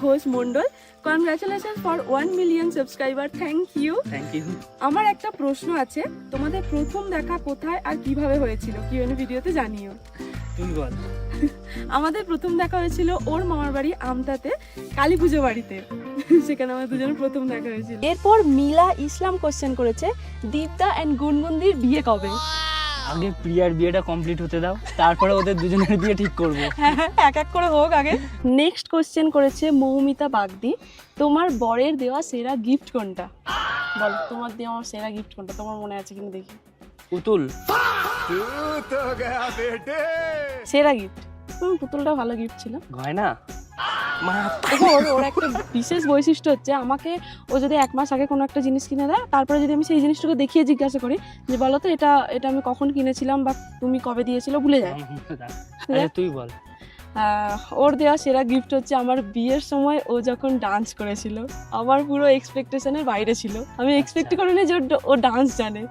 Ghosh Mondal. Congratulation for 1 million subscriber. Thank you. আমার একটা প্রশ্ন আছে, তোমাদের প্রথম দেখা কোথায় আর কিভাবে হয়েছিল? কিউএনএ ভিডিওতে জানিও। তুই বল। আমাদের প্রথম দেখা হয়েছিল ওর মামার বাড়ি আমতাতে, কালী পুজো বাড়িতে। সেখানে আমাদের দুজনের প্রথম দেখা হয়েছিল। এরপর মিলা ইসলাম কোশ্চেন করেছে, দীপদা এন্ড গুনগুনদির বিয়ে কবে? আগে প্রিয়ার বিয়েটা কমপ্লিট হতে দাও, তারপরে ওদের দুজনের বিয়ে ঠিক করব। হ্যাঁ, এক এক করে হোক আগে। নেক্সট কোশ্চেন করেছে মৌমিতা বাগদি, তোমার বরের দেওয়া সেরা গিফট কোনটা? বলো তোমার দেওয়া সেরা গিফট কোনটা, তোমার মনে আছে কিনা দেখি। পুতুল। সেরা গিফট পুতুলটা ভালো গিফট ছিল। গয়না। ওর একটা বিশেষ বৈশিষ্ট্য হচ্ছে, আমাকে ও যদি 1 মাস আগে কোনো একটা জিনিস কিনে দেয়, তারপরে যদি আমি সেই জিনিসটাকে দেখিয়ে জিজ্ঞাসা করি যে বলো তো এটা আমি কখন কিনেছিলাম বা তুমি কবে দিয়েছিল, ভুলে যায়। আচ্ছা তুই বল। ওর দেওয়া সেরা গিফট হচ্ছে আমার বিয়ের সময় ও যখন ডান্স করেছিল, আমার পুরো এক্সপেকটেশনের বাইরে ছিল। আমি এক্সপেক্ট করিনি যে ও ডান্স জানে।